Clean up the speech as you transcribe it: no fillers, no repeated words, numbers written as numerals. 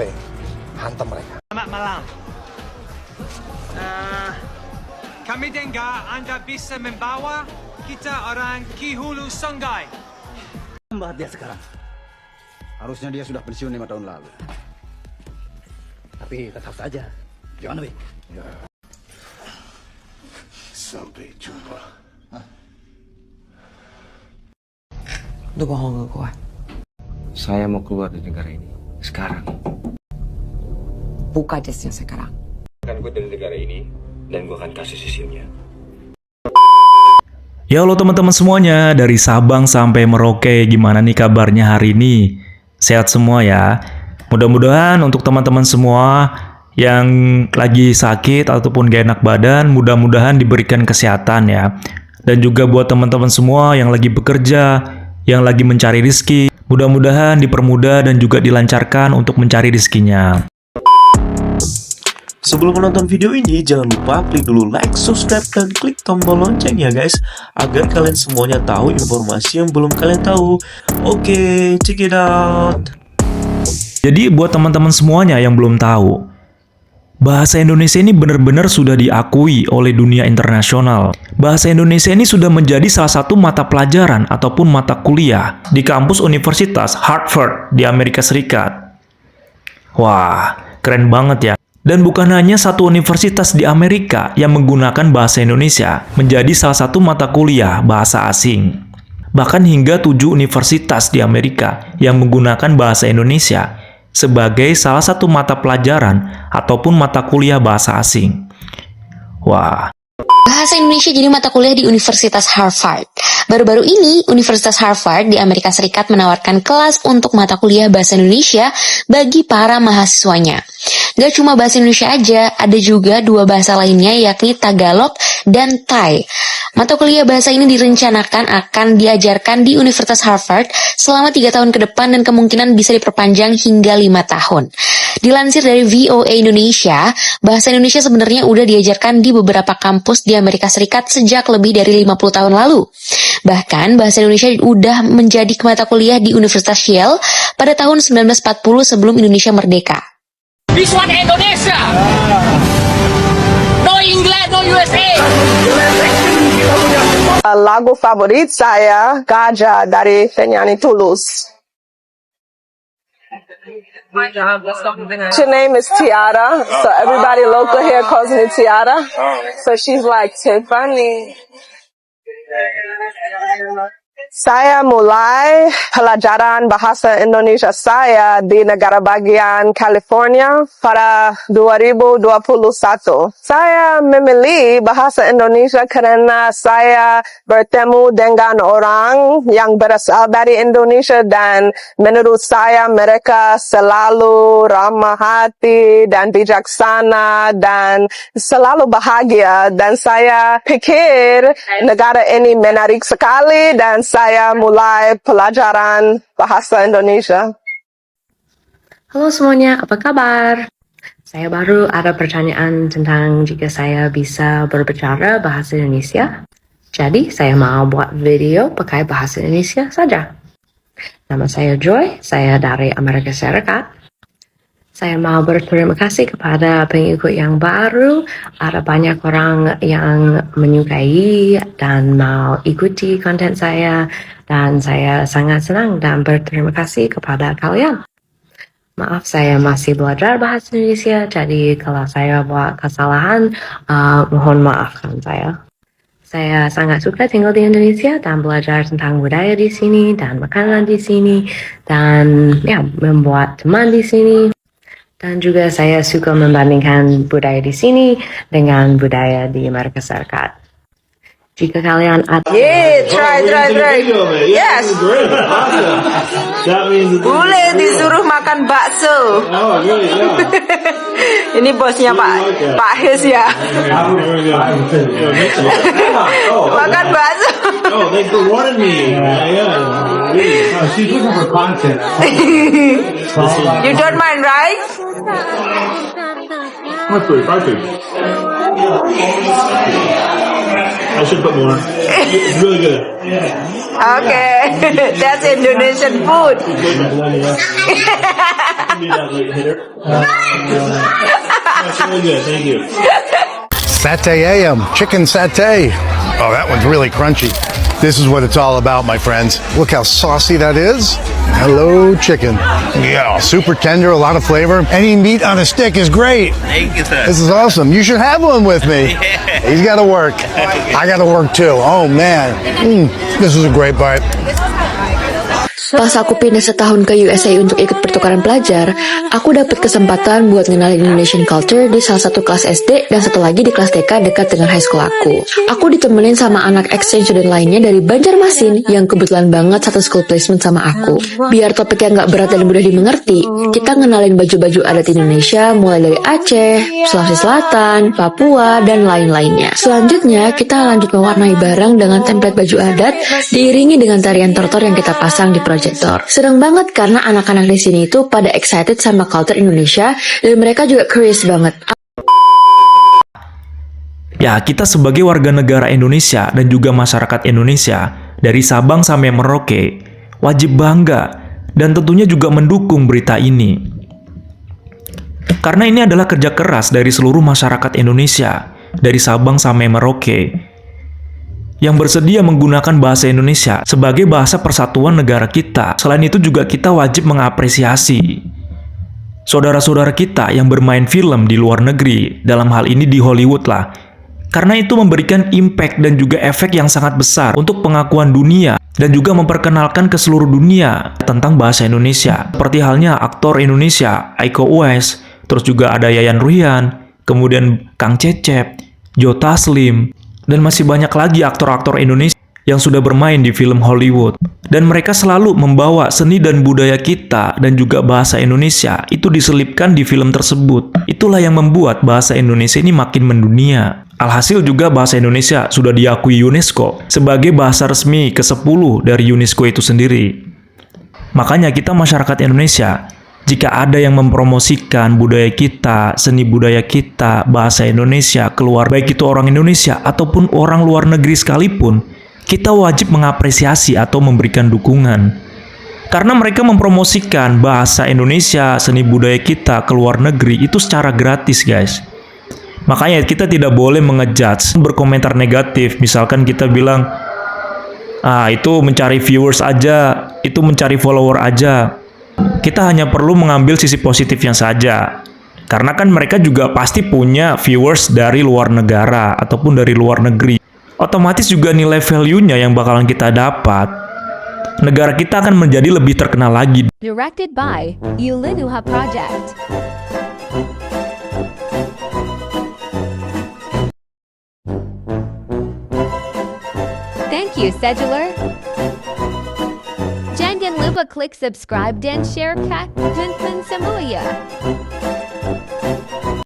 survei. Hantam mereka. Selamat malam. Kami dengar Anda bisa membawa kita orang Ki Hulu Songai. Mbak dia sekarang. Harusnya dia sudah pensiun 5 tahun lalu. Tapi tetap saja, jangan lebih. Ya. Sampai jumpa. Lu bohong ke gua. Saya mau keluar dari negara ini sekarang. Buka jasnya sekarang. Akan gue dari negara ini dan gue akan kasih sisilnya. Ya halo teman-teman semuanya, dari Sabang sampai Merauke, gimana nih kabarnya hari ini? Sehat semua ya? Mudah-mudahan untuk teman-teman semua yang lagi sakit ataupun gak enak badan, mudah-mudahan diberikan kesehatan ya. Dan juga buat teman-teman semua yang lagi bekerja, yang lagi mencari rizki, mudah-mudahan dipermudah dan juga dilancarkan untuk mencari rizkinya. Sebelum menonton video ini, jangan lupa klik dulu like, subscribe, dan klik tombol lonceng ya guys, agar kalian semuanya tahu informasi yang belum kalian tahu. Oke, check it out. Jadi buat teman-teman semuanya yang belum tahu, bahasa Indonesia ini benar-benar sudah diakui oleh dunia internasional. Bahasa Indonesia ini sudah menjadi salah satu mata pelajaran ataupun mata kuliah di kampus Universitas Harvard di Amerika Serikat. Wah, keren banget ya. Dan bukan hanya satu universitas di Amerika yang menggunakan bahasa Indonesia menjadi salah satu mata kuliah bahasa asing. Bahkan hingga 7 universitas di Amerika yang menggunakan bahasa Indonesia sebagai salah satu mata pelajaran ataupun mata kuliah bahasa asing. Wah. Bahasa Indonesia jadi mata kuliah di Universitas Harvard. Baru-baru ini, Universitas Harvard di Amerika Serikat menawarkan kelas untuk mata kuliah bahasa Indonesia bagi para mahasiswanya. Gak cuma bahasa Indonesia aja, ada juga 2 bahasa lainnya yakni Tagalog dan Thai. Mata kuliah bahasa ini direncanakan akan diajarkan di Universitas Harvard selama 3 tahun ke depan dan kemungkinan bisa diperpanjang hingga 5 tahun. Dilansir dari VOA Indonesia, bahasa Indonesia sebenarnya udah diajarkan di beberapa kampus di Amerika Serikat sejak lebih dari 50 tahun lalu. Bahkan bahasa Indonesia udah menjadi mata kuliah di Universitas Yale pada tahun 1940 sebelum Indonesia merdeka. This one Indonesia. No England, no USA. Lagu favorit saya Gajah dari penyanyi Tulus. Her name is Tiara, so everybody local here calls me Tiara. So she's like Tiffany. Saya mulai pelajaran bahasa Indonesia saya di negara bagian California pada 2021. Saya memilih bahasa Indonesia karena saya bertemu dengan orang yang berasal dari Indonesia dan menurut saya mereka selalu ramah hati dan bijaksana dan selalu bahagia dan saya pikir negara ini menarik sekali dan saya mulai pelajaran bahasa Indonesia. Halo semuanya, apa kabar? Saya baru ada pertanyaan tentang jika saya bisa berbicara bahasa Indonesia. Jadi saya mau buat video pakai bahasa Indonesia saja. Nama saya Joy, saya dari Amerika Serikat. Saya mau berterima kasih kepada pengikut yang baru. Ada banyak orang yang menyukai dan mau ikuti konten saya. Dan saya sangat senang dan berterima kasih kepada kalian. Maaf, saya masih belajar bahasa Indonesia. Jadi kalau saya buat kesalahan, mohon maafkan saya. Saya sangat suka tinggal di Indonesia dan belajar tentang budaya di sini dan makanan di sini. Dan ya, membuat teman di sini. Dan juga saya suka membandingkan budaya di sini dengan budaya di Amerika Serikat. Jika kalian try. Yes. Boleh disuruh makan bakso. Ini bosnya Pak Hes ya. Makan bakso. Oh, they wanted me. Yeah. She's looking for content. You don't mind, right? That's pretty spicy. I should put more. It's really good. Okay, that's Indonesian food. be that late hitter. That's really good. Thank you. Satay AM, chicken satay. Oh, that one's really crunchy. This is what it's all about, my friends. Look how saucy that is. Hello, chicken. Yeah, super tender, a lot of flavor. Any meat on a stick is great. Thank you, sir. This is awesome. You should have one with me. He's got to work. I got to work too. Oh, man. This is a great bite. Pas aku pindah setahun ke USA untuk ikut pertukaran pelajar, aku dapat kesempatan buat ngenalin Indonesian culture di salah satu kelas SD dan satu lagi di kelas TK dekat dengan high school aku. Aku ditemenin sama anak exchange student lainnya dari Banjarmasin yang kebetulan banget satu school placement sama aku. Biar topiknya nggak berat dan mudah dimengerti, kita ngenalin baju-baju adat Indonesia mulai dari Aceh, Sulawesi Selatan, Papua, dan lain-lainnya. Selanjutnya, kita lanjut mewarnai barang dengan template baju adat diiringi dengan tarian tortor yang kita pasang di projector. Seneng banget karena anak-anak di sini itu pada excited sama culture Indonesia dan mereka juga curious banget. Ya, kita sebagai warga negara Indonesia dan juga masyarakat Indonesia dari Sabang sampai Merauke wajib bangga dan tentunya juga mendukung berita ini. Karena ini adalah kerja keras dari seluruh masyarakat Indonesia dari Sabang sampai Merauke yang bersedia menggunakan bahasa Indonesia sebagai bahasa persatuan negara kita. Selain itu juga kita wajib mengapresiasi saudara-saudara kita yang bermain film di luar negeri, dalam hal ini di Hollywood lah. Karena itu memberikan impact dan juga efek yang sangat besar untuk pengakuan dunia dan juga memperkenalkan ke seluruh dunia tentang bahasa Indonesia. Seperti halnya aktor Indonesia, Iko Uwais, terus juga ada Yayan Ruhian, kemudian Kang Cecep, Joe Taslim, dan masih banyak lagi aktor-aktor Indonesia yang sudah bermain di film Hollywood. Dan mereka selalu membawa seni dan budaya kita dan juga bahasa Indonesia itu diselipkan di film tersebut. Itulah yang membuat bahasa Indonesia ini makin mendunia. Alhasil juga bahasa Indonesia sudah diakui UNESCO sebagai bahasa resmi ke-10 dari UNESCO itu sendiri. Makanya kita masyarakat Indonesia, jika ada yang mempromosikan budaya kita, seni budaya kita, bahasa Indonesia keluar, baik itu orang Indonesia ataupun orang luar negeri sekalipun, kita wajib mengapresiasi atau memberikan dukungan. Karena mereka mempromosikan bahasa Indonesia, seni budaya kita ke luar negeri itu secara gratis, guys. Makanya kita tidak boleh mengejudge, berkomentar negatif. Misalkan kita bilang, itu mencari viewers aja, itu mencari follower aja. Kita hanya perlu mengambil sisi positifnya saja. Karena kan mereka juga pasti punya viewers dari luar negara ataupun dari luar negeri. Otomatis juga nilai value-nya yang bakalan kita dapat, negara kita akan menjadi lebih terkenal lagi. Directed by Yulinuha Project. Thank you, Sedular. Jangan lupa klik subscribe dan share kat Dunpan Samuya.